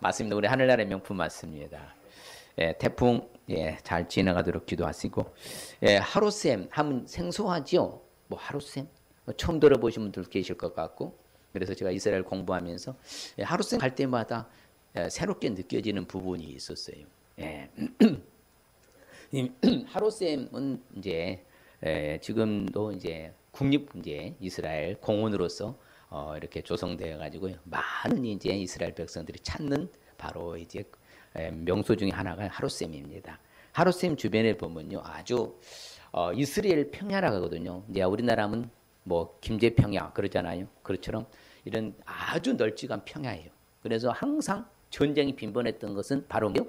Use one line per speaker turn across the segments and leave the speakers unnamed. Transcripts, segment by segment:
맞습니다. 우리 하늘나라의 명품 맞습니다. 예, 태풍 예, 잘 지나가도록 기도하시고 예, 하루쌤 하면 생소하지요. 뭐 하루쌤 처음 들어보신 분들 계실 것 같고 그래서 제가 이스라엘 공부하면서 예, 하루쌤 갈 때마다 예, 새롭게 느껴지는 부분이 있었어요. 예. 하루쌤은 이제 예, 지금도 이제 국립 이제 이스라엘 공원으로서 이렇게 조성되어 가지고요. 많은 이제 이스라엘 백성들이 찾는 바로 이제 명소 중에 하나가 하루쌤입니다. 하루쌤 주변에 보면요. 아주 이스라엘 평야라고 하거든요. 이제 우리나라는 뭐 김제평야 그러잖아요. 그것처럼 이런 아주 널찍한 평야예요. 그래서 항상 전쟁이 빈번했던 것은 바로 뭐요?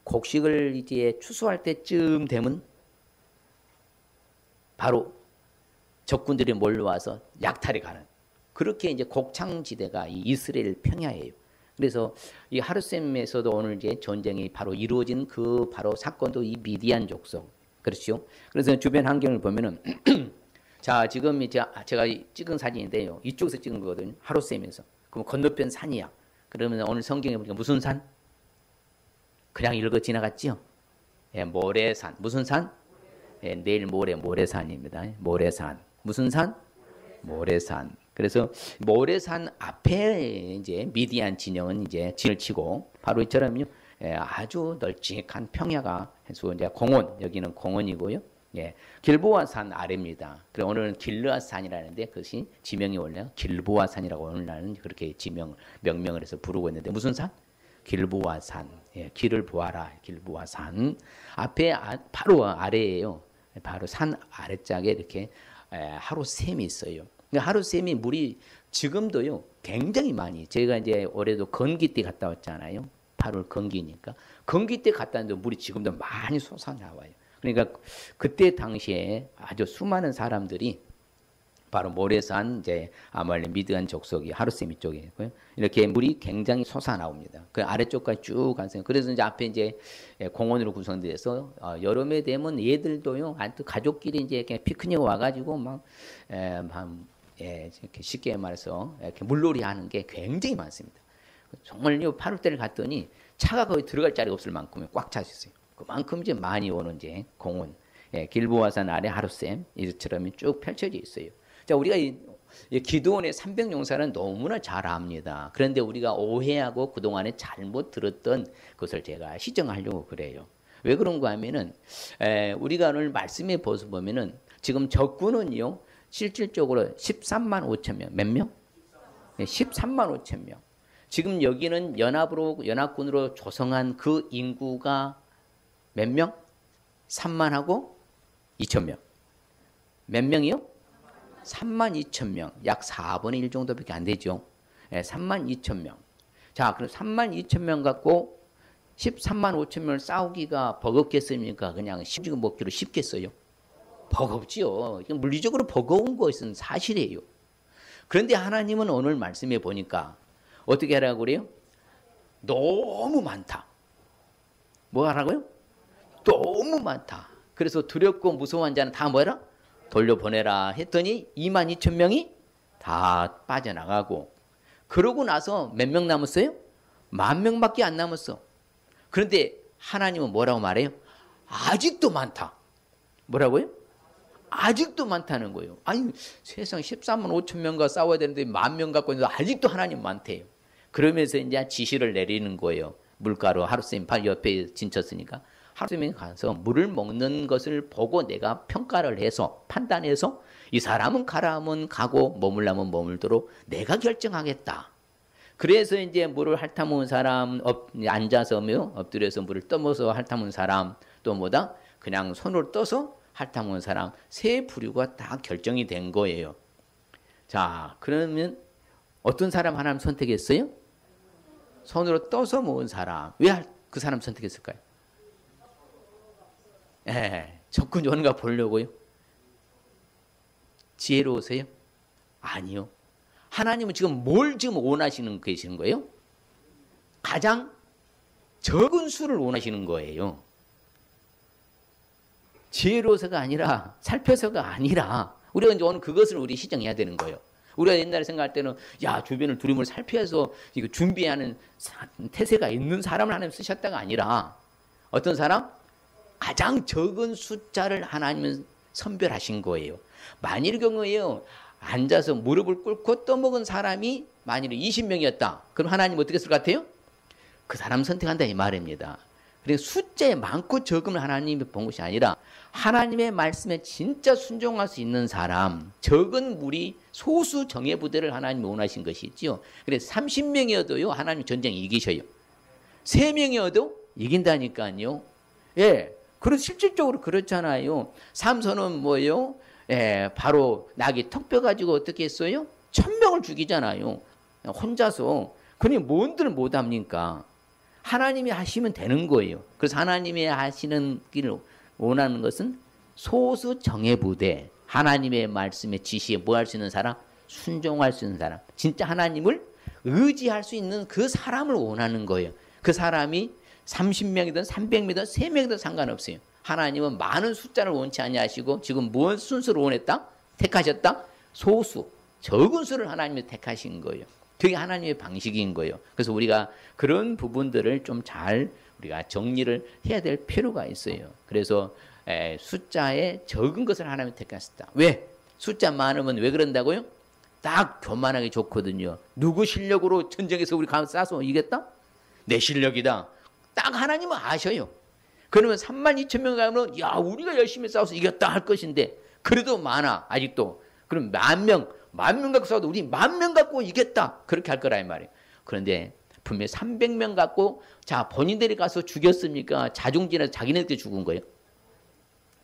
곡식을 이제 추수할 때쯤 되면 바로 적군들이 몰려와서 약탈해 가는 그렇게 이제 곡창지대가 이 이스라엘 평야예요. 그래서 이 하루셈에서도 오늘 이제 전쟁이 바로 이루어진 그 바로 사건도 이 미디안 족속 그렇죠. 그래서 주변 환경을 보면은 자 지금 이제 제가 찍은 사진인데요. 이쪽에서 찍은 거거든요. 하루셈에서. 그럼 건너편 산이야. 그러면 오늘 성경에 보니까 무슨 산? 그냥 읽어 지나갔지요. 예, 모래산. 무슨 산? 예, 내일 모래산입니다. 모래산. 무슨 산? 모래산. 그래서 모래산 앞에 이제 미디안 진영은 이제 진을 치고 바로 이처럼요. 예, 아주 널찍한 평야가 해서 이제 공원 여기는 공원이고요. 예, 길보아산 아래입니다. 그래서 오늘은 길르앗산이라는데 그것이 지명이 원래 길보아산이라고 오늘날은 그렇게 명명을 해서 부르고 있는데 무슨 산? 길보아산. 예, 길을 보아라. 길보아산 앞에 바로 아래에요. 바로 산 아래짝에 이렇게 하루샘이 있어요. 하루샘이 물이 지금도요 굉장히 많이 제가 이제 올해도 건기 때 갔다 왔잖아요. 8월 건기니까 건기 때 갔다 왔는데 물이 지금도 많이 솟아나와요. 그러니까 그때 당시에 아주 수많은 사람들이 바로 모래산 이제 아말렉 미드안 족속이 하루셈 쪽에 있고요. 이렇게 물이 굉장히 솟아나옵니다. 그 아래쪽까지 쭉 가서 그래서 이제 앞에 이제 공원으로 구성돼서 여름에 되면 얘들도요, 또 가족끼리 이제 이렇게 피크닉 와가지고 막 이렇게 쉽게 말해서 이렇게 물놀이 하는 게 굉장히 많습니다. 정말요 8월달에 갔더니 차가 거의 들어갈 자리가 없을 만큼 꽉 차 있어요. 그만큼 이제 많이 오는 이제 공원, 길보아산 아래 하루셈 이처럼 쭉 펼쳐져 있어요. 자, 우리가 이 기드온의 300용사는 너무나 잘 압니다. 그런데 우리가 오해하고 그동안에 잘못 들었던 것을 제가 시정하려고 그래요. 왜 그런가 하면은, 우리가 오늘 말씀에 보면은 지금 적군은요, 실질적으로 13만 5천 명. 몇 명? 13만 5천 명. 지금 여기는 연합군으로 조성한 그 인구가 몇 명? 3만하고 2천 명. 몇 명이요? 3만 2천 명, 약 4분의 1 정도밖에 안 되죠. 3만 2천 명. 자, 그럼 3만 2천 명 갖고 13만 5천 명을 싸우기가 버겁겠습니까? 그냥 지금 먹기로 쉽겠어요? 버겁지요. 물리적으로 버거운 것은 사실이에요. 그런데 하나님은 오늘 말씀해 보니까 어떻게 하라고 그래요? 너무 많다. 뭐 하라고요? 너무 많다. 그래서 두렵고 무서워한 자는 다 뭐라? 돌려보내라 했더니 2만 2천 명이 다 빠져나가고 그러고 나서 몇 명 남았어요? 10,000명밖에 안 남았어. 그런데 하나님은 뭐라고 말해요? 아직도 많다. 뭐라고요? 아직도 많다는 거예요. 아니 세상 13만 5천 명과 싸워야 되는데 10,000명 갖고 있는데 아직도 하나님 많대요. 그러면서 이제 지시를 내리는 거예요. 물가로 하루쌤 발 옆에 진쳤으니까 하루쌤이 가서 물을 먹는 것을 보고 내가 평가를 해서 판단해서 이 사람은 가라 하면 가고 머물라면 머물도록 내가 결정하겠다. 그래서 이제 물을 핥아먹은 사람, 앉아서 엎드려서 물을 떠먹어서 핥아먹은 사람, 또 뭐다? 그냥 손으로 떠서 핥아먹은 사람, 세 부류가 다 결정이 된 거예요. 자, 그러면 어떤 사람 하나님 선택했어요? 손으로 떠서 먹은 사람. 왜 그 사람 선택했을까요? 적군이 오는가 보려고요? 지혜로우세요? 아니요. 하나님은 지금 뭘 지금 원하시는 계시는 거예요? 가장 적은 수를 원하시는 거예요. 지혜로워서가 아니라 살펴서가 아니라 우리가 이제 오늘 그것을 우리 시정해야 되는 거예요. 우리가 옛날에 생각할 때는 야 주변을 두루뭉을 살펴서 이거 준비하는 태세가 있는 사람을 하나님 쓰셨다가 아니라 어떤 사람? 가장 적은 숫자를 하나님은 선별하신 거예요. 만일 경우에요 앉아서 무릎을 꿇고 떠먹은 사람이 만일 20명이었다. 그럼 하나님 어떻게 했을 것 같아요? 그 사람 선택한다 이 말입니다. 그래서 숫자에 많고 적음을 하나님이 본 것이 아니라 하나님의 말씀에 진짜 순종할 수 있는 사람, 적은 무리, 소수 정예부대를 하나님이 원하신 것이지요. 그래서 30명이어도요 하나님 전쟁 이기셔요. 3명이어도 이긴다니까요. 예, 그래서 실질적으로 그렇잖아요. 삼손은 뭐예요? 예, 바로 낙이 턱 뼈가지고 어떻게 했어요? 1000명을 죽이잖아요. 혼자서. 그러니 뭔들 못합니까? 하나님이 하시면 되는 거예요. 그래서 하나님이 하시는 길을 원하는 것은 소수 정예부대, 하나님의 말씀에 지시에 뭐 할 수 있는 사람? 순종할 수 있는 사람. 진짜 하나님을 의지할 수 있는 그 사람을 원하는 거예요. 그 사람이 30명이든 300명이든 3명이든 상관없어요. 하나님은 많은 숫자를 원치 아니하시고 지금 무엇 순수를 원했다? 택하셨다? 소수, 적은 수를 하나님이 택하신 거예요. 그게 하나님의 방식인 거예요. 그래서 우리가 그런 부분들을 좀 잘 우리가 정리를 해야 될 필요가 있어요. 그래서 숫자에 적은 것을 하나님이 택하셨다. 왜? 숫자 많으면 왜 그런다고요? 딱 교만하기 좋거든요. 누구 실력으로 전쟁에서 우리 가서 싸서 이겼다? 내 실력이다. 딱 하나님은 아셔요. 그러면 32,000명 가면 야 우리가 열심히 싸워서 이겼다 할 것인데 그래도 많아 아직도. 그럼 만 명 갖고 싸워도 우리 10,000명 갖고 이겼다 그렇게 할 거라 이 말이에요. 그런데 분명히 300명 갖고 자 본인들이 가서 죽였습니까? 자중진에서 자기네들끼리 죽은 거예요.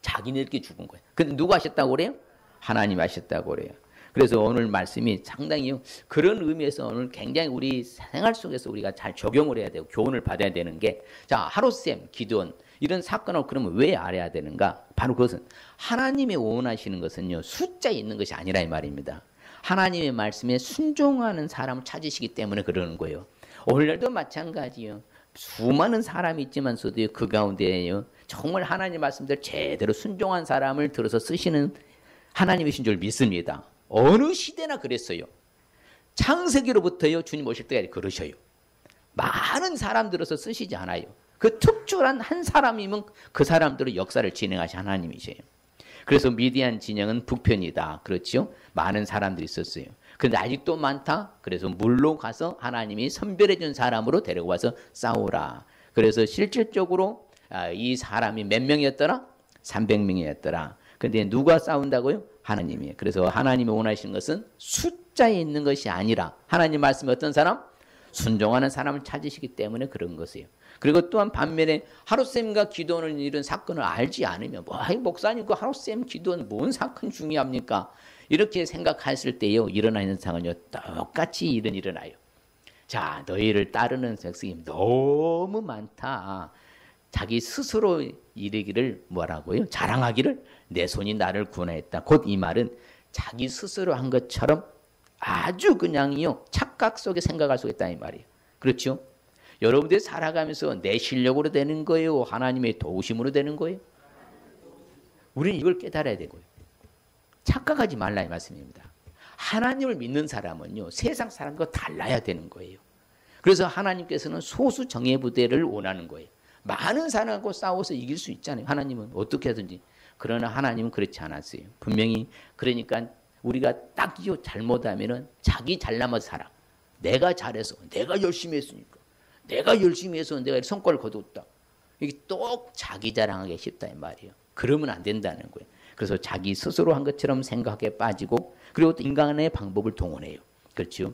자기네들끼리 죽은 거예요. 근데 누가 하셨다고 그래요? 하나님 하셨다고 그래요. 그래서 오늘 말씀이 상당히 그런 의미에서 오늘 굉장히 우리 생활 속에서 우리가 잘 적용을 해야 되고 교훈을 받아야 되는 게 자 하롯셈, 기드온 이런 사건을 그러면 왜 알아야 되는가? 바로 그것은 하나님이 원하시는 것은요 숫자에 있는 것이 아니라 이 말입니다. 하나님의 말씀에 순종하는 사람을 찾으시기 때문에 그러는 거예요. 오늘날도 마찬가지요. 수많은 사람이 있지만서도 그 가운데에요 정말 하나님 말씀대로 제대로 순종한 사람을 들어서 쓰시는 하나님이신 줄 믿습니다. 어느 시대나 그랬어요. 창세기로부터요 주님 오실 때까지 그러셔요. 많은 사람 들어서 쓰시지 않아요. 그 특출한 한 사람이면 그 사람들의 역사를 진행하신 하나님이세요. 그래서 미디안 진영은 북편이다. 그렇죠? 많은 사람들이 있었어요. 그런데 아직도 많다. 그래서 물로 가서 하나님이 선별해 준 사람으로 데려와서 싸우라. 그래서 실질적으로 이 사람이 몇 명이었더라? 300명이었더라. 그런데 누가 싸운다고요? 하나님이에요. 그래서 하나님이 원하시는 것은 숫자에 있는 것이 아니라 하나님 말씀에 어떤 사람? 순종하는 사람을 찾으시기 때문에 그런 것이에요. 그리고 또한 반면에 하롯셈과 기드온을 이런 사건을 알지 않으면 뭐 목사님 그 하롯셈 기드온 뭔 사건 중요합니까? 이렇게 생각했을 때요 일어나는 상황은요 똑같이 일어나요. 자 너희를 따르는 백성이 너무 많다. 자기 스스로 이르기를 뭐라고요? 자랑하기를 내 손이 나를 구원했다. 곧 이 말은 자기 스스로 한 것처럼 아주 그냥요 착각 속에 생각할 수 있다 이 말이에요. 그렇죠? 여러분들이 살아가면서 내 실력으로 되는 거예요? 하나님의 도우심으로 되는 거예요? 우리는 이걸 깨달아야 되고요. 착각하지 말라 이 말씀입니다. 하나님을 믿는 사람은요 세상 사람과 달라야 되는 거예요. 그래서 하나님께서는 소수 정예부대를 원하는 거예요. 많은 사람하고 싸워서 이길 수 있잖아요. 하나님은 어떻게 하든지. 그러나 하나님은 그렇지 않았어요. 분명히 그러니까 우리가 딱요 잘못하면은 자기 잘나머서 살아. 내가 잘해서 내가 열심히 했으니까 내가 열심히 해서 내가 성과를 거뒀다. 이게 또 자기 자랑하기 쉽다 이 말이에요. 그러면 안 된다는 거예요. 그래서 자기 스스로 한 것처럼 생각에 빠지고 그리고 또 인간의 방법을 동원해요. 그렇죠?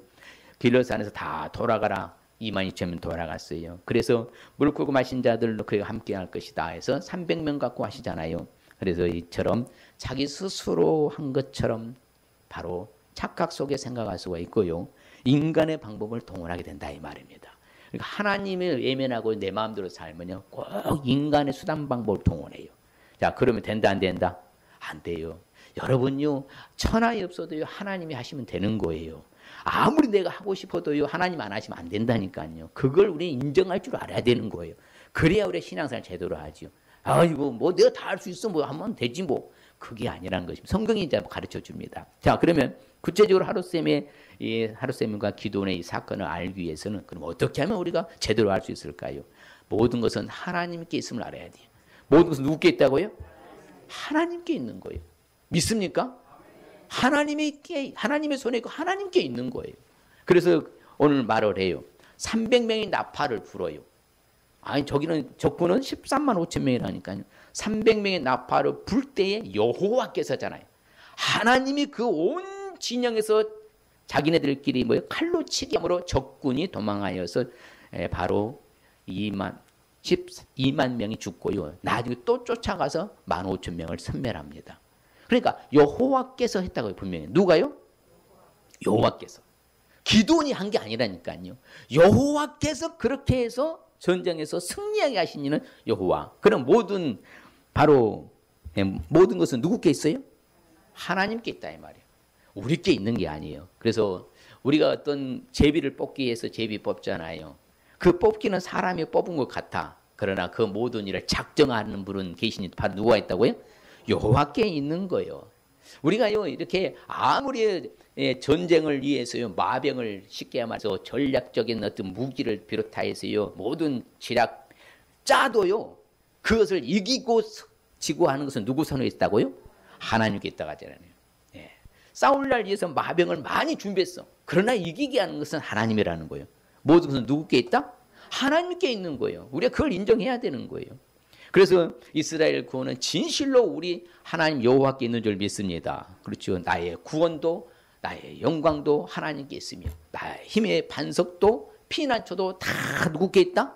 길러산에서 다 돌아가라. 22,000명 돌아갔어요. 그래서 무릎 꿇고 마신 자들로 그가 함께 할 것이다 해서 300명 갖고 하시잖아요. 그래서 이처럼 자기 스스로 한 것처럼 바로 착각 속에 생각할 수가 있고요. 인간의 방법을 동원하게 된다 이 말입니다. 그러니까 하나님을 외면하고 내 마음대로 살면요. 꼭 인간의 수단 방법을 동원해요. 자 그러면 된다 안 된다? 안 돼요. 여러분요. 천하에 없어도요. 하나님이 하시면 되는 거예요. 아무리 내가 하고 싶어도요. 하나님 안 하시면 안 된다니까요. 그걸 우리 인정할 줄 알아야 되는 거예요. 그래야 우리 신앙생활 제대로 하죠. 아이고 뭐 내가 다 할 수 있어 뭐 하면 되지 뭐. 그게 아니란 것입니다. 성경이 이제 가르쳐 줍니다. 자 그러면 구체적으로 하룻샘과 기도원의 이 사건을 알기 위해서는 그럼 어떻게 하면 우리가 제대로 알 수 있을까요? 모든 것은 하나님께 있음을 알아야 돼요. 모든 것은 누구께 있다고요? 하나님께 있는 거예요. 믿습니까? 하나님의 손에 있고 하나님께 있는 거예요. 그래서 오늘 말을 해요. 300명이 나팔을 불어요. 아니 적군은 13만 5천 명이라니까요. 300명의 나팔을 불 때에 여호와께서잖아요. 하나님이 그 온 진영에서 자기네들끼리 칼로 치게 함으로 적군이 도망하여서 바로 12만 명이 죽고요. 나중에 또 쫓아가서 15,000명을 섬멸합니다. 그러니까 여호와께서 했다고요. 분명히. 누가요? 여호와께서. 기도원이 한 게 아니라니까요. 여호와께서 그렇게 해서 전쟁에서 승리하게 하신 이는 여호와. 그럼 모든 것은 누구께 있어요? 하나님께 있다 이 말이에요. 우리께 있는 게 아니에요. 그래서 우리가 어떤 제비를 뽑기 위해서 제비 뽑잖아요. 그 뽑기는 사람이 뽑은 것 같아. 그러나 그 모든 일을 작정하는 분은 계시니 바로 누가 있다고요? 여호와께 있는 거예요. 우리가요 이렇게 아무리 전쟁을 위해서요 마병을 쉽게 말해서 전략적인 어떤 무기를 비롯하여서요 모든 지략 짜도요 그것을 이기고 지고 하는 것은 누구 손에 있다고요? 하나님께 있다고 하잖아요. 예. 싸울 날 위해서 마병을 많이 준비했어. 그러나 이기게 하는 것은 하나님이라는 거예요. 모든 것은 누구께 있다? 하나님께 있는 거예요. 우리가 그걸 인정해야 되는 거예요. 그래서 이스라엘 구원은 진실로 우리 하나님 여호와께 있는 줄 믿습니다. 그렇죠. 나의 구원도 나의 영광도 하나님께 있으며 나의 힘의 반석도 피난처도 다 누구께 있다?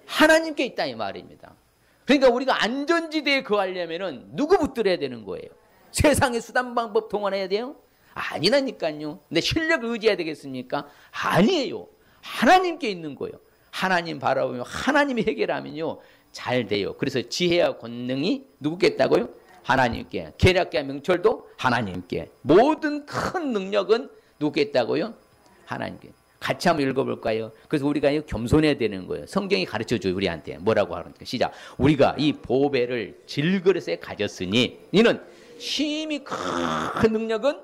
하나님께 있다 이 말입니다. 그러니까 우리가 안전지대에 거하려면은 누구 붙들어야 되는 거예요? 세상의 수단 방법 동원해야 돼요? 아니라니까요. 내 실력을 의지해야 되겠습니까? 아니에요. 하나님께 있는 거예요. 하나님 바라보며 하나님이 해결하면요 잘 돼요. 그래서 지혜와 권능이 누구께 있다고요? 하나님께. 계략과 명철도 하나님께. 모든 큰 능력은 누구께 있다고요? 하나님께. 같이 한번 읽어볼까요? 그래서 우리가 겸손해야 되는 거예요. 성경이 가르쳐줘요 우리한테. 뭐라고 하는지. 시작. 우리가 이 보배를 질그릇에 가졌으니 이는 심히 큰 능력은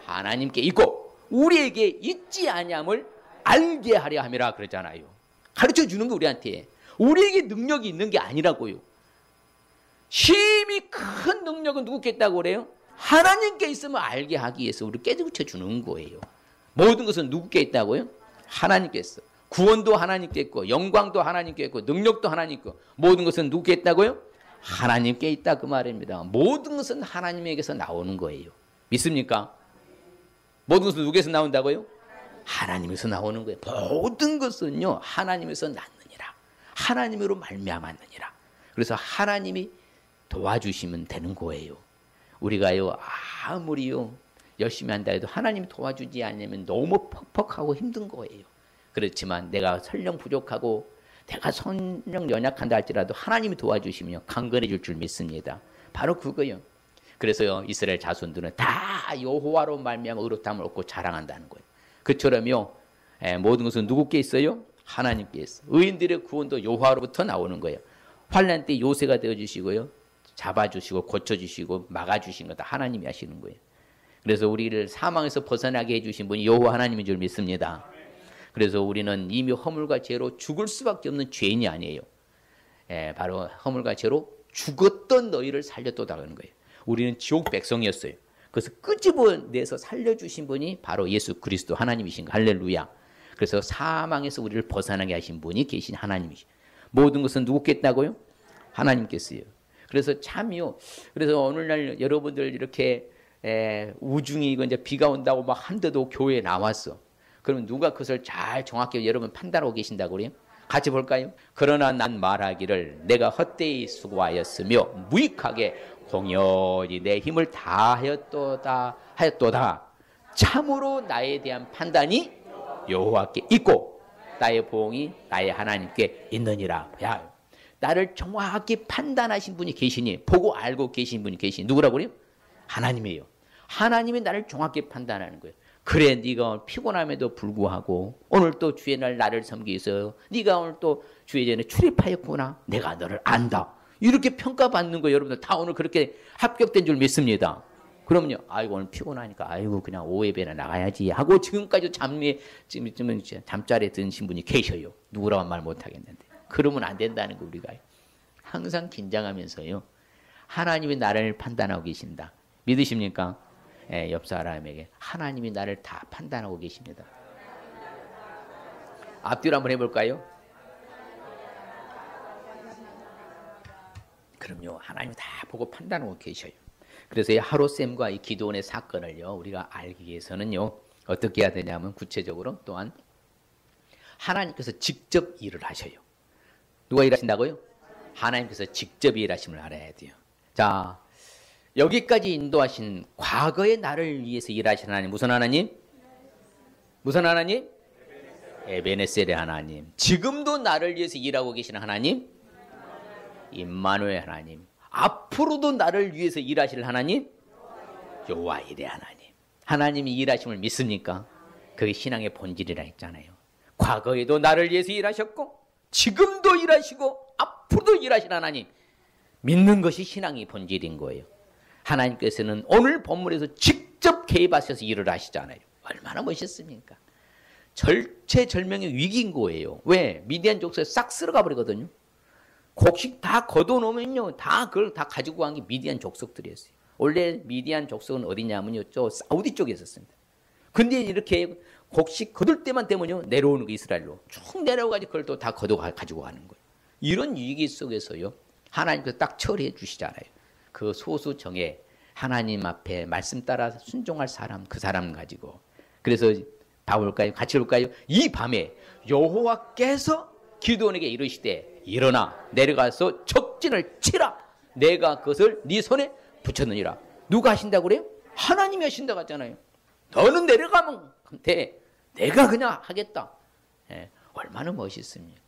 하나님께 있고 우리에게 있지 아니함을 알게 하려 함이라 그러잖아요. 가르쳐주는 거 우리한테. 우리에게 능력이 있는 게 아니라고요. 심히 큰 능력은 누구께 있다고 그래요? 하나님께 있으면 알게 하기 위해서 우리 깨우쳐 주는 거예요. 모든 것은 누구께 있다고요? 하나님께 있어. 구원도 하나님께 있고 영광도 하나님께 있고 능력도 하나님께 있고 모든 것은 누구께 있다고요? 하나님께 있다 그 말입니다. 모든 것은 하나님에게서 나오는 거예요. 믿습니까? 모든 것은 누구에서 나온다고요? 하나님에서 나오는 거예요. 모든 것은요 하나님에서 났느니라. 하나님으로 말미암았느니라. 그래서 하나님이 도와주시면 되는 거예요. 우리가요 아무리요 열심히 한다 해도 하나님이 도와주지 않으면 너무 퍽퍽하고 힘든 거예요. 그렇지만 내가 설령 부족하고 내가 성령 연약한다 할지라도 하나님이 도와주시면 강건해질 줄 믿습니다. 바로 그거요. 그래서요 이스라엘 자손들은 다 여호와로 말미암아 의롭다함을 얻고 자랑한다는 거예요. 그처럼요 모든 것은 누구께 있어요? 하나님께 있어요. 의인들의 구원도 여호와로부터 나오는 거예요. 환난 때 요새가 되어주시고요 잡아주시고 고쳐주시고 막아주신 거 다 하나님이 하시는 거예요. 그래서 우리를 사망에서 벗어나게 해주신 분이 여호와 하나님인 줄 믿습니다. 그래서 우리는 이미 허물과 죄로 죽을 수밖에 없는 죄인이 아니에요. 바로 허물과 죄로 죽었던 너희를 살렸도다라는 거예요. 우리는 지옥 백성이었어요. 그래서 끄집어내서 살려주신 분이 바로 예수 그리스도 하나님이신 거. 할렐루야. 그래서 사망에서 우리를 벗어나게 하신 분이 계신 하나님이시. 모든 것은 누구께 있다고요? 하나님께서요. 그래서 참요. 그래서 오늘날 여러분들 이렇게 우중이 이제 비가 온다고 막 한데도 교회에 나왔어. 그러면 누가 그것을 잘 정확히 여러분 판단하고 계신다고 그래요? 같이 볼까요? 그러나 난 말하기를 내가 헛되이 수고하였으며 무익하게 공연히 내 힘을 다하였도다 참으로 나에 대한 판단이 여호와께 있고 나의 보응이 나의 하나님께 있느니라. 야, 나를 정확히 판단하신 분이 계시니 보고 알고 계신 분이 계시니 누구라고 그래요? 하나님이에요. 하나님이 나를 정확히 판단하는 거예요. 그래 네가 피곤함에도 불구하고 오늘 또 주의 날 나를 섬기기 위해서 네가 오늘 또 주의 전에 출입하였구나. 내가 너를 안다. 이렇게 평가받는 거 여러분들 다 오늘 그렇게 합격된 줄 믿습니다. 그러면요, 아이고 오늘 피곤하니까 아이고 그냥 오후에나 나가야지 하고 지금까지 지금은 잠자리에 드신 분이 계셔요. 누구라고 말 못하겠는데. 그러면 안 된다는 거 우리가 항상 긴장하면서요. 하나님이 나를 판단하고 계신다. 믿으십니까? 예, 옆 사람에게 하나님이 나를 다 판단하고 계십니다. 앞뒤로 한번 해볼까요? 그럼요. 하나님이 다 보고 판단하고 계셔요. 그래서 이 하롯샘과 이 기드온의 사건을요, 우리가 알기 위해서는요, 어떻게 해야 되냐면 구체적으로 또한 하나님께서 직접 일을 하셔요. 누가 일하신다고요? 하나님께서 직접 일하심을 알아야 돼요. 자, 여기까지 인도하신 과거의 나를 위해서 일하신 하나님, 무슨 하나님? 무슨 하나님? 에베네셀의 하나님. 지금도 나를 위해서 일하고 계시는 하나님? 임마누엘 하나님. 앞으로도 나를 위해서 일하실 하나님? 여호와일의 하나님. 하나님이 일하심을 믿습니까? 그게 신앙의 본질이라 했잖아요. 과거에도 나를 위해서 일하셨고 지금도 일하시고 앞으로도 일하실 하나님. 믿는 것이 신앙의 본질인 거예요. 하나님께서는 오늘 본문에서 직접 개입하셔서 일을 하시잖아요. 얼마나 멋있습니까? 절체절명의 위기인 거예요. 왜? 미디안 족속에 싹 쓸어가 버리거든요. 곡식 다 걷어놓으면요, 그걸 다 가지고 간 게 미디안 족속들이었어요. 원래 미디안 족속은 어디냐면요, 사우디 쪽에 있었습니다. 근데 이렇게 곡식 거둘 때만 되면요, 내려오는 거 이스라엘로 쭉 내려가지고 그걸 또 다 가지고 가는 거예요. 이런 위기 속에서요, 하나님께서 딱 처리해 주시잖아요. 그 소수정예 하나님 앞에 말씀 따라 순종할 사람, 그 사람 가지고. 그래서 봐볼까요? 같이 볼까요? 이 밤에 여호와께서 기드온에게 이르시되 일어나 내려가서 적진을 치라. 내가 그것을 네 손에 붙였느니라. 누가 하신다고 그래요? 하나님이 하신다고 하잖아요. 너는 내려가면 돼. 내가 그냥 하겠다. 예, 얼마나 멋있습니까?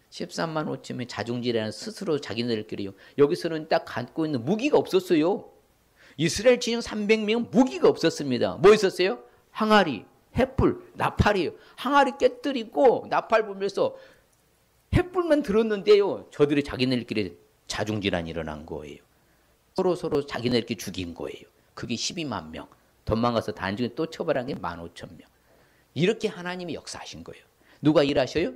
13만 5천명의 자중지라는 스스로 자기네들끼리요. 여기서는 딱 갖고 있는 무기가 없었어요. 이스라엘 진영 300명은 무기가 없었습니다. 뭐 있었어요? 항아리, 횃불, 나팔이에요. 항아리 깨뜨리고 나팔 불면서 횃불만 들었는데요. 저들이 자기네들끼리 자중질환이 일어난 거예요. 서로 자기네들끼리 죽인 거예요. 그게 12만 명. 도망가서 단중에 또 처벌한 게 15,000명. 이렇게 하나님이 역사하신 거예요. 누가 일하셔요?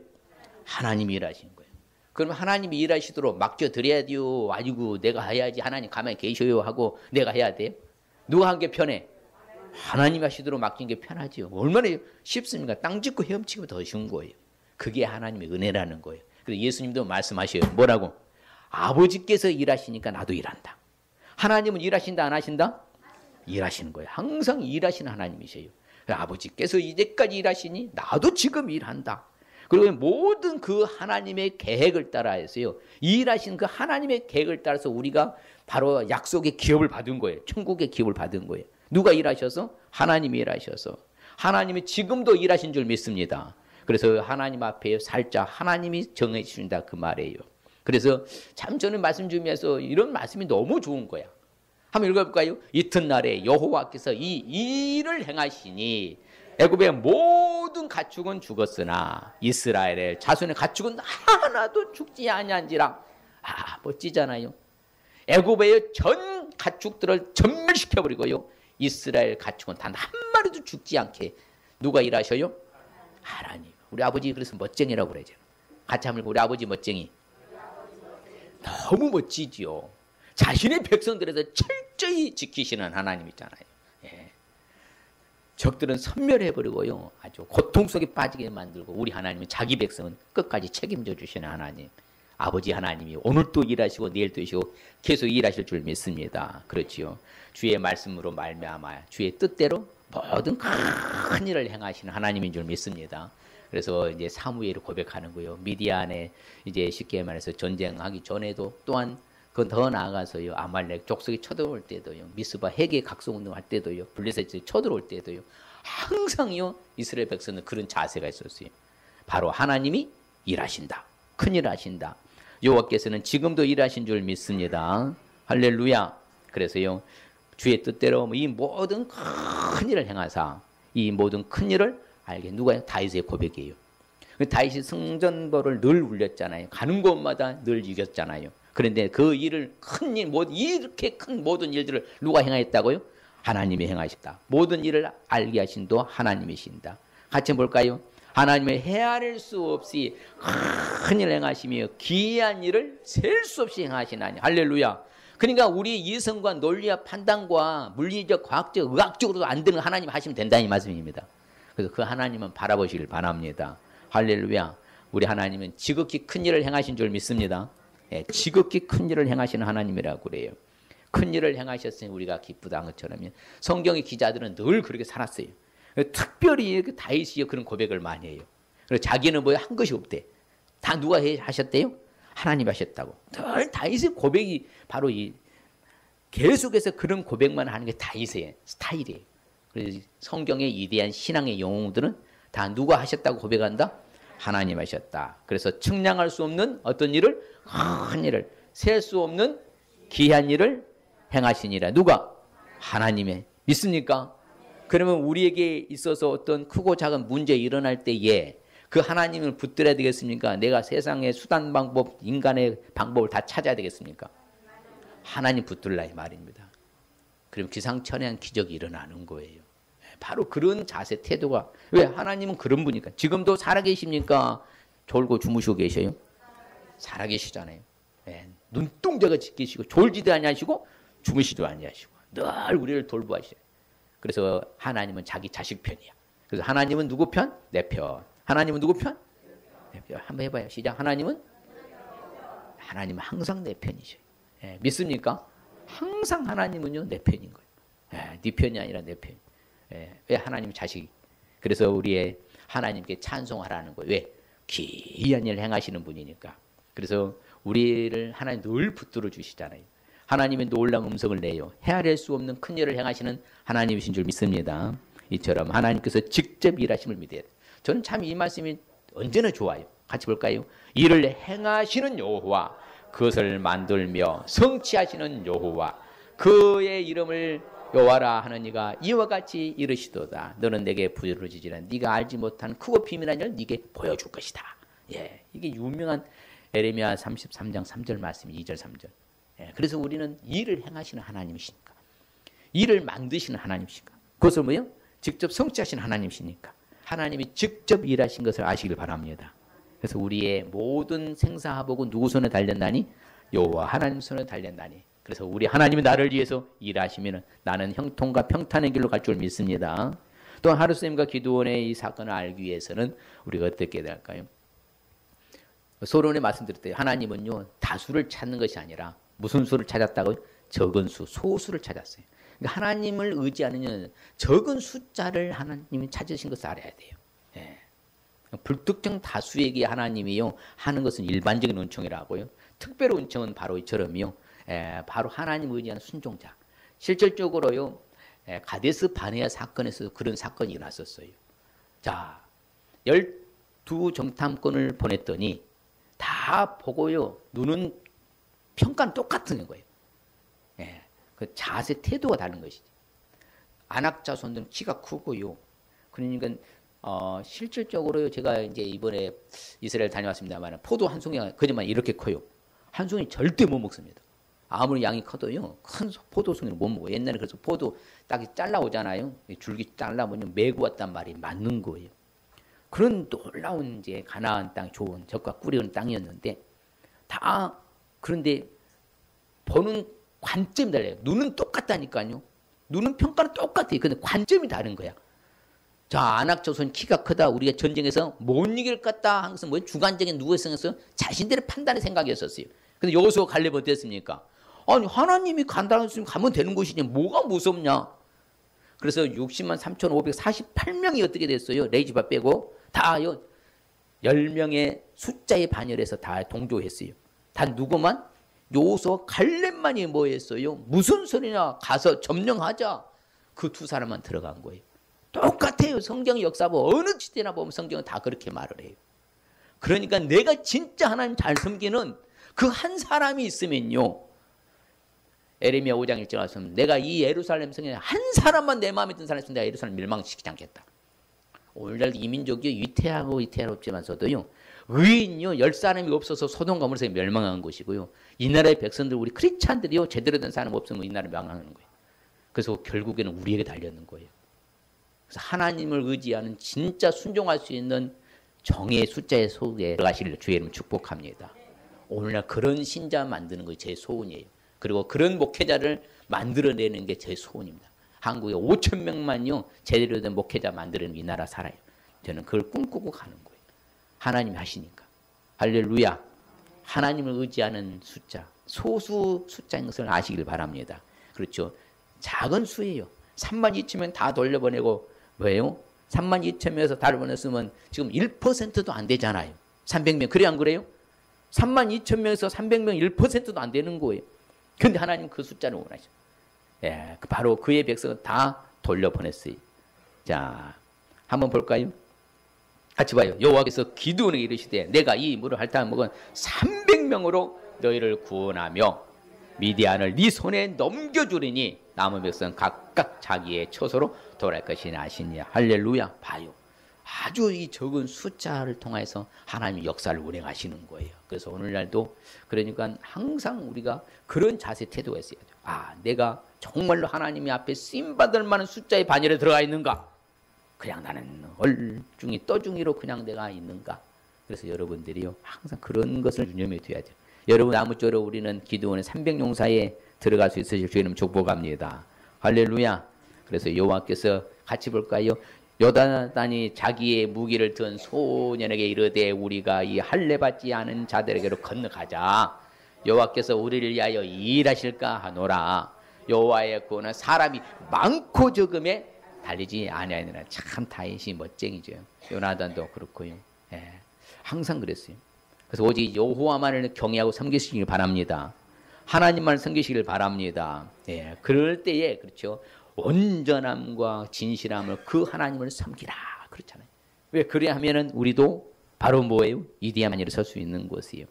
하나님이 일하신 거예요. 그럼 하나님이 일하시도록 맡겨드려야 돼요? 아니고 내가 해야지 하나님 가만히 계셔요 하고 내가 해야 돼요? 누가 한 게 편해? 하나님이 하시도록 맡긴 게 편하지요. 얼마나 쉽습니까? 땅 짓고 헤엄치고 더 쉬운 거예요. 그게 하나님의 은혜라는 거예요. 그래서 예수님도 말씀하셔요. 뭐라고? 아버지께서 일하시니까 나도 일한다. 하나님은 일하신다 안 하신다? 일하시는 거예요. 항상 일하시는 하나님이세요. 아버지께서 이제까지 일하시니 나도 지금 일한다. 그리고 모든 그 하나님의 계획을 따라서요. 일하신 그 하나님의 계획을 따라서 우리가 바로 약속의 기업을 받은 거예요. 천국의 기업을 받은 거예요. 누가 일하셔서? 하나님이 일하셔서. 하나님이 지금도 일하신 줄 믿습니다. 그래서 하나님 앞에 살자 하나님이 정해 주신다 그 말이에요. 그래서 참 저는 말씀 주면서 이런 말씀이 너무 좋은 거야. 한번 읽어볼까요? 이튿날에 여호와께서 이 일을 행하시니 애굽의 모든 가축은 죽었으나 이스라엘의 자손의 가축은 하나도 죽지 아니한지라. 멋지잖아요. 애굽의 전 가축들을 전멸시켜버리고요. 이스라엘 가축은 단 한 마리도 죽지 않게 누가 일하셔요? 하나님. 우리 아버지 그래서 멋쟁이라고 그러죠. 같이 한번 우리 아버지 멋쟁이. 너무 멋지지요. 자신의 백성들에서 철저히 지키시는 하나님 있잖아요. 예. 적들은 섬멸해버리고요. 아주 고통 속에 빠지게 만들고 우리 하나님은 자기 백성은 끝까지 책임져 주시는 하나님. 아버지 하나님이 오늘 또 일하시고 내일 또 일하시고 계속 일하실 줄 믿습니다. 그렇지요. 주의 말씀으로 말미암아 주의 뜻대로 모든 큰 일을 행하시는 하나님인 줄 믿습니다. 그래서 이제 사무엘을 고백하는 거예요. 미디안에 이제 쉽게 말해서 전쟁하기 전에도 또한 그 더 나아가서요. 아말렉 족속이 쳐들어올 때도요. 미스바 회개 각성운동할 때도요. 블레셋이 쳐들어올 때도요. 항상요. 이스라엘 백성은 그런 자세가 있었어요. 바로 하나님이 일하신다. 큰일 하신다. 여호와께서는 지금도 일하신 줄 믿습니다. 할렐루야. 그래서요. 주의 뜻대로 이 모든 큰 일을 행하사 이 모든 큰 일을 알게 누가 다윗의 고백이에요. 다윗이 성전벌을 늘 울렸잖아요. 가는 곳마다 늘 이겼잖아요. 그런데 그 일을 큰 일, 이렇게 큰 모든 일들을 누가 행하였다고요? 하나님이 행하셨다. 모든 일을 알게 하신 도 하나님이신다. 같이 볼까요? 하나님의 헤아릴 수 없이 큰 일을 행하시며 기이한 일을 셀 수 없이 행하신 하나님. 할렐루야. 그러니까 우리 이성과 논리와 판단과 물리적, 과학적, 의학적으로도 안 되는 하나님 하시면 된다는 말씀입니다. 그래서 그 하나님은 바라보시길 바랍니다. 할렐루야. 우리 하나님은 지극히 큰 일을 행하신 줄 믿습니다. 예, 지극히 큰 일을 행하시는 하나님이라고 그래요. 큰 일을 행하셨으니 우리가 기쁘다 한 것처럼 성경의 기자들은 늘 그렇게 살았어요. 특별히 다윗이 그런 고백을 많이 해요. 그래서 자기는 뭐 한 것이 없대. 다 누가 하셨대요? 하나님 하셨다고. 늘 다윗의 고백이 바로 이 계속해서 그런 고백만 하는 게 다윗의 스타일이에요. 그래서 성경의 위대한 신앙의 영웅들은 다 누가 하셨다고 고백한다? 하나님 하셨다. 그래서 측량할 수 없는 어떤 일을, 큰 일을, 셀 수 없는 귀한 일을 행하시니라. 누가? 하나님의. 믿습니까? 그러면 우리에게 있어서 어떤 크고 작은 문제 일어날 때에 그 하나님을 붙들어야 되겠습니까? 내가 세상의 수단 방법, 인간의 방법을 다 찾아야 되겠습니까? 하나님 붙들라 이 말입니다. 그럼 기상천외한 기적이 일어나는 거예요. 바로 그런 자세, 태도가. 왜? 하나님은 그런 분이니까. 지금도 살아계십니까? 졸고 주무시고 계셔요? 살아계시잖아요. 네. 눈동자가 지키시고 졸지도 아니하시고 주무시도 아니하시고 늘 우리를 돌보아시죠. 그래서 하나님은 자기 자식 편이야. 그래서 하나님은 누구 편? 내 편. 하나님은 누구 편? 내 편. 한번 해봐요. 시작. 하나님은 항상 내 편이셔. 예, 믿습니까? 항상 하나님은요 내 편인 거예요. 예, 네 편이 아니라 내 편. 예, 왜? 하나님 자식. 그래서 우리의 하나님께 찬송하라는 거예요. 왜? 귀한 일을 행하시는 분이니까. 그래서 우리를 하나님 늘 붙들어 주시잖아요. 하나님의 놀라운 음성을 내요. 헤아릴 수 없는 큰 일을 행하시는 하나님이신 줄 믿습니다. 이처럼 하나님께서 직접 일하심을 믿어야 돼요. 저는 참 이 말씀이 언제나 좋아요. 같이 볼까요? 일을 행하시는 여호와, 그것을 만들며 성취하시는 여호와, 그의 이름을 여호와라 하는 이가 이와 같이 이르시도다. 너는 내게 부르짖으라. 네가 알지 못한 크고 비밀한 일을 네게 보여줄 것이다. 예, 이게 유명한 에레미야 33장 3절 말씀, 2절 3절. 예, 그래서 우리는 일을 행하시는 하나님이시니까, 일을 만드시는 하나님이시니까, 그것을 뭐요? 직접 성취하시는 하나님이시니까 하나님이 직접 일하신 것을 아시길 바랍니다. 그래서 우리의 모든 생사화복은 누구 손에 달렸나니? 여호와 하나님 손에 달렸나니. 그래서 우리 하나님이 나를 위해서 일하시면 나는 형통과 평탄의 길로 갈 줄 믿습니다. 또 하루쌤과 기드온의 이 사건을 알기 위해서는 우리가 어떻게 해야 될까요? 소론에 말씀드렸대요. 하나님은요 다수를 찾는 것이 아니라 무슨 수를 찾았다고요? 적은 수, 소수를 찾았어요. 그러니까 하나님을 의지하는 적은 숫자를 하나님이 찾으신 것을 알아야 돼요. 예. 불특정 다수에게 하나님이요 하는 것은 일반적인 은총이라고요. 특별 은총은 바로 이처럼요. 바로 하나님 의지하는 순종자. 실질적으로요 가데스 바네아 사건에서 그런 사건이 일어났었어요. 자, 12정탐꾼을 보냈더니 다 보고요 눈은 평가는 똑같은 거예요. 예, 그 자세 태도가 다른 것이지. 안악자손들은 키가 크고요. 그러니까 실질적으로 제가 이제 이번에 이스라엘 다녀왔습니다만 포도 한 송이가 그저만 이렇게 커요. 한 송이 절대 못 먹습니다. 아무리 양이 커도요 큰 포도 송이는 못 먹어요. 옛날에 그래서 포도 딱이 잘라오잖아요. 줄기 잘라보면 메고 왔단 말이 맞는 거예요. 그런 놀라운 이제 가나안 땅 좋은 젖과 꿀이 흐르는 땅이었는데 다 그런데 보는 관점이 달라요. 눈은 똑같다니까요. 눈은 평가는 똑같아요. 근데 관점이 다른 거야. 자, 안악조선 키가 크다. 우리가 전쟁에서 못 이길 것 같다. 항상 뭐 주관적인 누구에서 자신들의 판단의 생각이었었어요. 근데 여호수아 갈렙 어땠습니까? 아니 하나님이 간다고 했으면 가면 되는 것이니 뭐가 무섭냐. 그래서 60만 3,548명이 어떻게 됐어요? 레이지바 빼고 다요 10명의 숫자에 반열해서 다 동조했어요. 단 누구만? 여호수아 갈렙만이 뭐 했어요? 무슨 소리냐? 가서 점령하자. 그 두 사람만 들어간 거예요. 똑같아요. 성경 역사보 어느 시대나 보면 성경은 다 그렇게 말을 해요. 그러니까 내가 진짜 하나님 잘 섬기는 그 한 사람이 있으면요. 에레미야 5장 1절 말씀, 내가 이 예루살렘 성에 한 사람만 내 마음에 든 사람이 있으면 내가 예루살렘 멸망시키지 않겠다. 오늘날 이민족이 위태하고 위태롭지만서도요. 의인요 10사람이 없어서 소돔 고모라에 멸망한 것이고요. 이 나라의 백성들 우리 크리스찬들이요 제대로 된 사람 없으면 이 나라 멸망하는 거예요. 그래서 결국에는 우리에게 달렸는 거예요. 그래서 하나님을 의지하는 진짜 순종할 수 있는 정의의 숫자의 속에 들어가시기를 주의 이름 축복합니다. 오늘날 그런 신자 만드는 것이 제 소원이에요. 그리고 그런 목회자를 만들어내는 게 제 소원입니다. 한국에 5천 명만요 제대로 된 목회자 만드는 이 나라 살아요. 저는 그걸 꿈꾸고 가는 거예요. 하나님이 하시니까. 할렐루야. 하나님을 의지하는 숫자, 소수 숫자인 것을 아시길 바랍니다. 그렇죠. 작은 수예요. 3만 2천명 다 돌려보내고 뭐예요? 3만 2천명에서 다 돌려보냈으면 지금 1%도 안 되잖아요. 300명. 그래 안 그래요? 3만 2천명에서 300명 1%도 안 되는 거예요. 근데 하나님 그 숫자를 원하셔. 예, 바로 그의 백성을 다 돌려보냈어요. 자, 한번 볼까요? 같이 봐요. 여호와께서 기드온에게 이르시되 내가 이 물을 핥아 먹은 300명으로 너희를 구원하며 미디안을 네 손에 넘겨주리니 남은 백성 각각 자기의 처소로 돌아갈 것이니 아시니라. 할렐루야. 봐요. 아주 이 적은 숫자를 통해서 하나님이 역사를 운행하시는 거예요. 그래서 오늘날도 그러니까 항상 우리가 그런 자세 태도가 있어야죠. 아, 내가 정말로 하나님이 앞에 쓰임받을 만한 숫자의 반열에 들어가 있는가? 그냥 나는 얼중이 떠중이로 그냥 내가 있는가? 그래서 여러분들이요 항상 그런 것을 유념해 둬야죠. 여러분 아무쪼록 우리는 기도원의 300용사에 들어갈 수 있으실 주님 축복합니다. 할렐루야. 그래서 여호와께서 같이 볼까요? 요나단이 자기의 무기를 든 소년에게 이르되 우리가 이 할례 받지 않은 자들에게로 건너가자. 여호와께서 우리를 위하여 일하실까 하노라. 여호와의 구원은 사람이 많고 적음에 달리지 아니하느라. 참 다윗이 멋쟁이죠. 요나단도 그렇고요. 예, 항상 그랬어요. 그래서 오직 여호와만을 경외하고 섬기시길 바랍니다. 하나님만을 섬기시길 바랍니다. 예, 그럴 때에 그렇죠. 온전함과 진실함을 그 하나님을 섬기라 그렇잖아요. 왜 그래야 하면은 우리도 바로 뭐예요? 이디야만 일어설 수 있는 것이에요.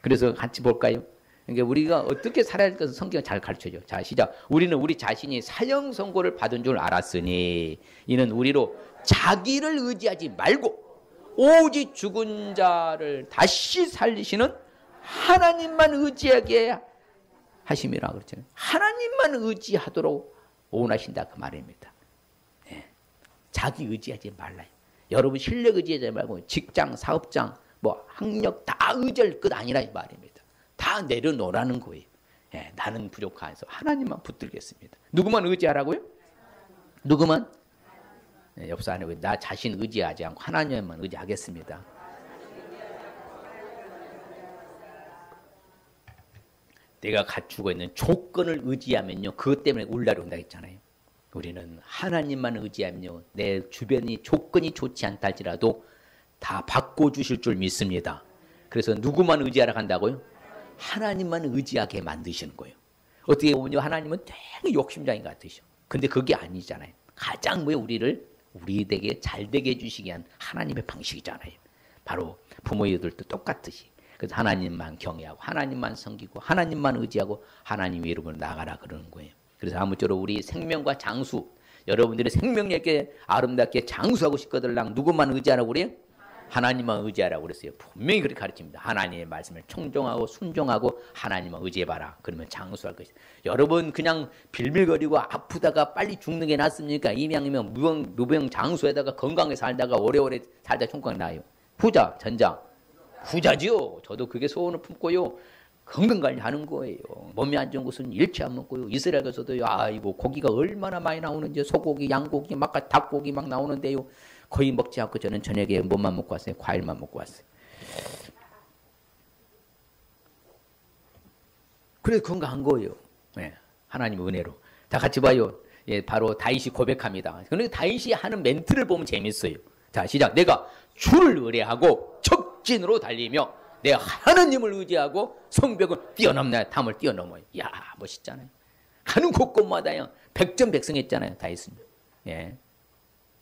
그래서 같이 볼까요? 그러니까 우리가 어떻게 살아야 할 것을 성경은 잘 가르쳐줘. 자, 시작. 우리는 우리 자신이 사형 선고를 받은 줄 알았으니 이는 우리로 자기를 의지하지 말고 오직 죽은 자를 다시 살리시는 하나님만 의지하게 하심이라 그랬잖아요. 하나님만 의지하도록 원하신다 그 말입니다. 예. 자기 의지하지 말라요. 여러분 실력 의지하지 말고 직장, 사업장, 뭐 학력 다 의지할 것 아니라 이 말입니다. 다 내려놓으라는 거예요. 예. 나는 부족해서 하나님만 붙들겠습니다. 누구만 의지하라고요? 누구만? 예, 옆 사람이 나 자신 의지하지 않고 하나님만 의지하겠습니다. 내가 갖추고 있는 조건을 의지하면요 그것 때문에 울날이 온다 했잖아요. 우리는 하나님만 의지하면요 내 주변이 조건이 좋지 않다 할지라도 다 바꿔주실 줄 믿습니다. 그래서 누구만 의지하라 한다고요? 하나님만 의지하게 만드시는 거예요. 어떻게 보면 하나님은 되게 욕심장인 것 같으셔. 근데 그게 아니잖아요. 가장 우리를 우리에게 잘되게 해주시기 위한 하나님의 방식이잖아요. 바로 부모들도 똑같듯이. 그래서 하나님만 경외하고 하나님만 섬기고 하나님만 의지하고 하나님 이름으로 나가라 그러는 거예요. 그래서 아무쪼록 우리 생명과 장수, 여러분들의 생명력에 아름답게 장수하고 싶거들랑 누구만 의지하라고 그래요? 하나님만 의지하라고 그랬어요. 분명히 그렇게 가르칩니다. 하나님의 말씀을 청종하고 순종하고 하나님만 의지해봐라. 그러면 장수할 것이다. 여러분 그냥 빌빌거리고 아프다가 빨리 죽는 게 낫습니까? 이명이면 무병 장수에다가 건강하게 살다가 오래오래 살다 총각 나요. 부자, 전자. 부자지요. 저도 그게 소원을 품고요. 건강관리하는 거예요. 몸이 안 좋은 것은 일치 안 먹고요. 이스라엘에서도요. 아이고 고기가 얼마나 많이 나오는지 소고기, 양고기, 막 닭고기 막 나오는데요. 거의 먹지 않고 저는 저녁에 뭐만 먹고 왔어요? 과일만 먹고 왔어요. 그래서 건강한 거예요. 네, 하나님의 은혜로. 다 같이 봐요. 예, 바로 다윗이 고백합니다. 그런데 다윗이 하는 멘트를 보면 재밌어요. 자, 시작. 내가 주를 의뢰하고 척진으로 달리며 내가 하나님을 의지하고 성벽을 뛰어넘나요? 담을 뛰어넘어요. 이야, 멋있잖아요. 가는 곳곳마다요. 백전백승했잖아요. 다윗은. 예.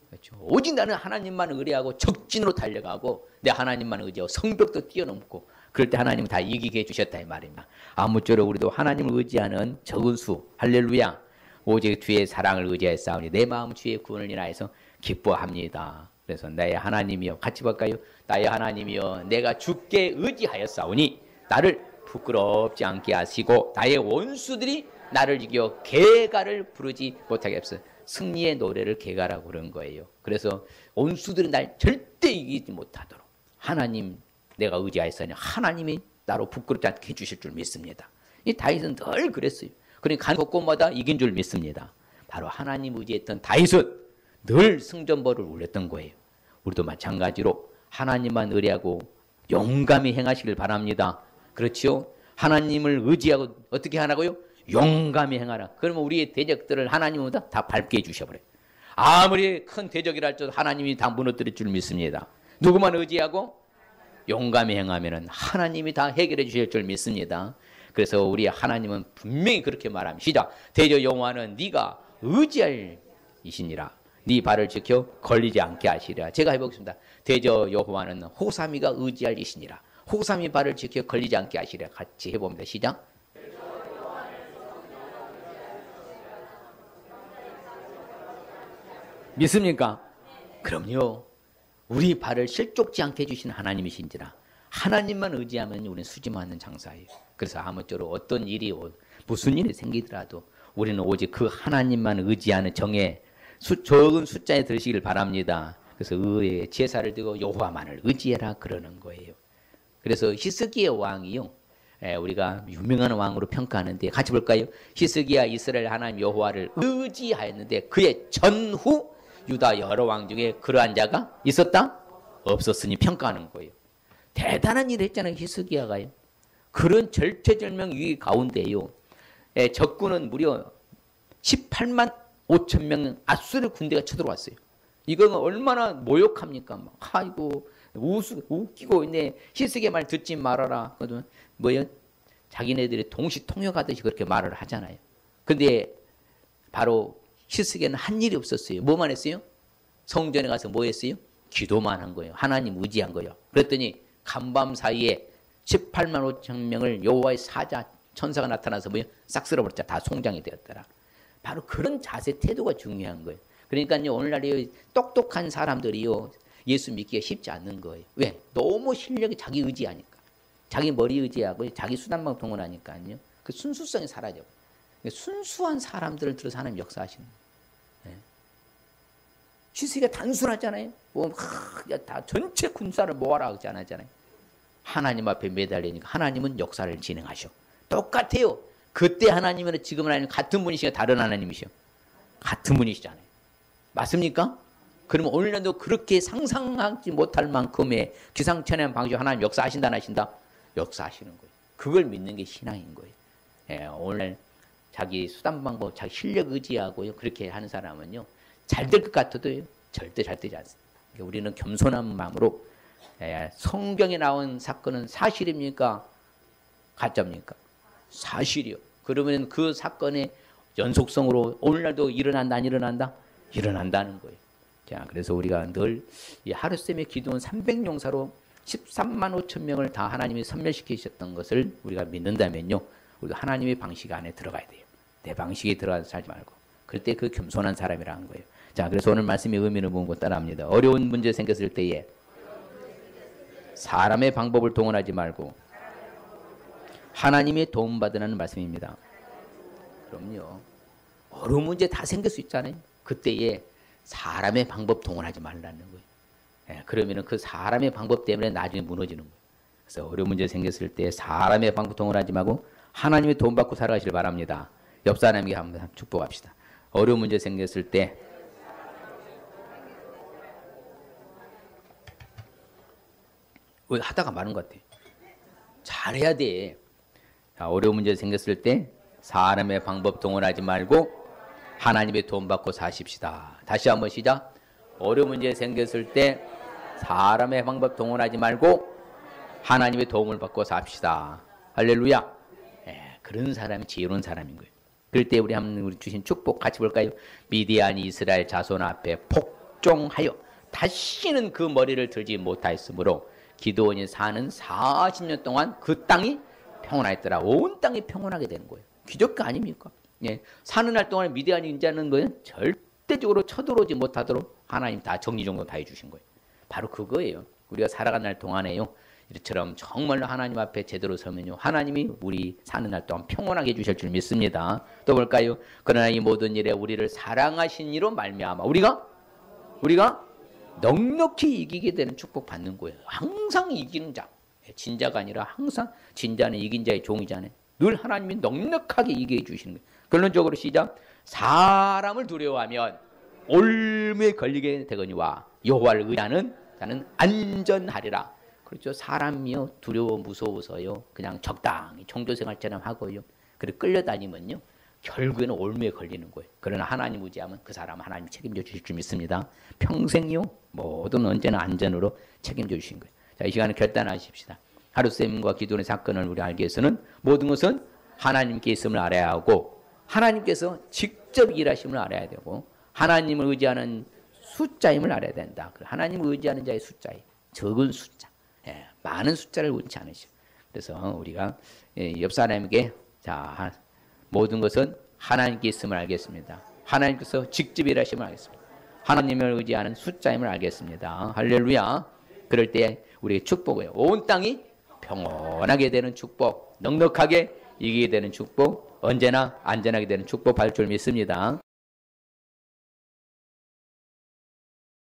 그렇죠. 오직 나는 하나님만 의뢰하고 적진으로 달려가고 내 하나님만 의지하고 성벽도 뛰어넘고 그럴 때 하나님은 다 이기게 해주셨다 이 말입니다. 아무쪼록 우리도 하나님을 의지하는 적은 수 할렐루야 오직 주의 사랑을 의지하여 싸우니 내 마음 주의 구원을 인하여서 기뻐합니다. 그래서 나의 하나님이여, 같이 볼까요? 나의 하나님이여, 내가 주께 의지하였사오니 나를 부끄럽지 않게 하시고 나의 원수들이 나를 이겨 개가를 부르지 못하게 하소서. 승리의 노래를 개가라고 그런 거예요. 그래서 원수들이 날 절대 이기지 못하도록 하나님 내가 의지하였으니 하나님이 나로 부끄럽지 않게 해주실 줄 믿습니다. 이 다윗은 늘 그랬어요. 그러니까 간 곳곳마다 이긴 줄 믿습니다. 바로 하나님 의지했던 다윗은 늘 승전보를 울렸던 거예요. 우리도 마찬가지로 하나님만 의뢰하고 용감히 행하시길 바랍니다. 그렇지요? 하나님을 의지하고 어떻게 하라고요? 용감히 행하라. 그러면 우리의 대적들을 하나님은 다 밟게 해주셔버려요. 아무리 큰 대적이라 할지라도 하나님이 다 무너뜨릴 줄 믿습니다. 누구만 의지하고 용감히 행하면 하나님이 다 해결해 주실 줄 믿습니다. 그래서 우리 하나님은 분명히 그렇게 말합니다. 시작. 대저 여호와는 네가 의지할 이시니라. 네 발을 지켜 걸리지 않게 하시리라. 제가 해보겠습니다. 대저 여호와는 호삼이가 의지할 이시니라. 호삼이 발을 지켜 걸리지 않게 하시리라. 같이 해봅니다. 시작. 믿습니까? 그럼요. 우리 발을 실족지 않게 해주신 하나님이신지라. 하나님만 의지하면 우리는 수지맞는 장사예요. 그래서 아무쪼록 어떤 일이 무슨 일이 생기더라도 우리는 오직 그 하나님만 의지하는 정에 적은 숫자에 들으시길 바랍니다. 그래서 의의 제사를 드고 여호와만을 의지해라 그러는 거예요. 그래서 히스기야 왕이요, 우리가 유명한 왕으로 평가하는데 같이 볼까요? 히스기야 이스라엘 하나님 여호와를 의지하였는데 그의 전후 유다 여러 왕 중에 그러한 자가 있었다? 없었으니 평가하는 거예요. 대단한 일을 했잖아요. 히스기야가요. 그런 절체절명 위기 가운데요, 적군은 무려 18만 5천 명 아수르 군대가 쳐들어왔어요. 이건 얼마나 모욕합니까? 아이고 웃기고 있네. 히스기야 말 듣지 말아라. 그건 뭐예요? 자기네들이 동시 통역하듯이 그렇게 말을 하잖아요. 근데 바로 히스기야는 한 일이 없었어요. 뭐만 했어요? 성전에 가서 뭐 했어요? 기도만 한 거예요. 하나님 의지한 거예요. 그랬더니 간밤 사이에 18만 5천 명을 여호와의 사자 천사가 나타나서 뭐예요? 싹 쓸어버렸자. 다 송장이 되었더라. 바로 그런 자세 태도가 중요한 거예요. 그러니까요, 오늘날에 똑똑한 사람들이요, 예수 믿기가 쉽지 않는 거예요. 왜? 너무 실력이 자기 의지하니까. 자기 머리 의지하고 자기 수단방 동원하니까요. 그 순수성이 사라져. 순수한 사람들을 들어서 하나님 역사하시는 거예요. 히스기야 단순하잖아요. 뭐, 다 전체 군사를 모아라 하지 않았잖아요. 하나님 앞에 매달리니까 하나님은 역사를 진행하셔. 똑같아요. 그때 하나님은 지금 하나님 같은 분이시고 다른 하나님이시오. 같은 분이시잖아요. 맞습니까? 그러면 오늘날도 그렇게 상상하지 못할 만큼의 기상천외한 방식으로 하나님 역사하신다 안 하신다? 역사하시는 거예요. 그걸 믿는 게 신앙인 거예요. 오늘 자기 수단 방법, 자기 실력 의지하고요, 그렇게 하는 사람은요, 잘 될 것 같아도 절대 잘 되지 않습니다. 우리는 겸손한 마음으로, 성경에 나온 사건은 사실입니까? 가짜입니까? 사실이요. 그러면 그 사건의 연속성으로 오늘날도 일어난다 안 일어난다? 일어난다는 거예요. 자, 그래서 우리가 늘 이 하루쌤의 기도원 300용사로 13만 5천 명을 다 하나님이 섬멸시키셨던 것을 우리가 믿는다면요, 우리가 하나님의 방식 안에 들어가야 돼요. 내 방식에 들어가서 살지 말고. 그럴 때 그 겸손한 사람이라는 거예요. 자, 그래서 오늘 말씀의 의미를 보고 따라합니다. 어려운 문제 생겼을 때에 사람의 방법을 동원하지 말고 하나님의 도움받으라는 말씀입니다. 그럼요. 어려운 문제 다 생길 수 있잖아요. 그때에 사람의 방법 동원하지 말라는 거예요. 그러면 그 사람의 방법 때문에 나중에 무너지는 거예요. 그래서 어려운 문제 생겼을 때 사람의 방법 동원하지 말고 하나님의 도움받고 살아가시길 바랍니다. 옆 사람에게 한번 축복합시다. 어려운 문제 생겼을 때 왜 하다가 마는 것 같아. 잘해야 돼. 자, 어려운 문제 생겼을 때 사람의 방법 동원하지 말고 하나님의 도움받고 사십시다. 다시 한번 시작. 어려운 문제 생겼을 때 사람의 방법 동원하지 말고 하나님의 도움을 받고 삽시다. 할렐루야. 그런 사람이 지혜로운 사람인 거예요. 그럴 때 우리 한번 우리 주신 축복 같이 볼까요? 미디안이 이스라엘 자손 앞에 복종하여 다시는 그 머리를 들지 못하였으므로 기드온이 사는 40년 동안 그 땅이 평온하였더라. 온 땅이 평온하게 되는 거예요. 기적가 아닙니까? 사는 날 동안에 미디안이 인자는 거예요. 절대적으로 쳐들어오지 못하도록 하나님 다 정리정돈 다 해주신 거예요. 바로 그거예요. 우리가 살아가는 날 동안에요. 이처럼 정말로 하나님 앞에 제대로 서면요. 하나님이 우리 사는 날 동안 평온하게 해주실 줄 믿습니다. 또 볼까요? 그러나 이 모든 일에 우리를 사랑하신 이로 말미암아 우리가 넉넉히 이기게 되는 축복 받는 거예요. 항상 이기는 자. 진자가 아니라 항상 진자는 이긴 자의 종이잖아요. 늘 하나님이 넉넉하게 이기게 해주시는 거예요. 결론적으로 시작. 사람을 두려워하면 올무에 걸리게 되거니와 여호와를 의하는 자는 안전하리라. 그렇죠. 사람이요 두려워 무서워서요 그냥 적당히 종교생활처럼 하고요. 그리고 끌려다니면요 결국에는 올무에 걸리는 거예요. 그러나 하나님 의지하면 그 사람은 하나님이 책임져 주실 줄 믿습니다. 평생요 모든 언제나 안전으로 책임져 주신 거예요. 자, 이 시간에 결단하십시다. 하루쌤과 기도의 사건을 우리 알기 위해서는 모든 것은 하나님께 있음을 알아야 하고 하나님께서 직접 일하심을 알아야 되고 하나님을 의지하는 숫자임을 알아야 된다. 하나님을 의지하는 자의 숫자예요. 적은 숫자. 많은 숫자를 원치 않으시오. 그래서 우리가 옆 사람에게 자 모든 것은 하나님께 있음을 알겠습니다. 하나님께서 직접 일하심을 알겠습니다. 하나님을 의지하는 숫자임을 알겠습니다. 할렐루야. 그럴 때 우리의 축복이에요. 온 땅이 평온하게 되는 축복, 넉넉하게 이기게 되는 축복, 언제나 안전하게 되는 축복 받을 줄 믿습니다.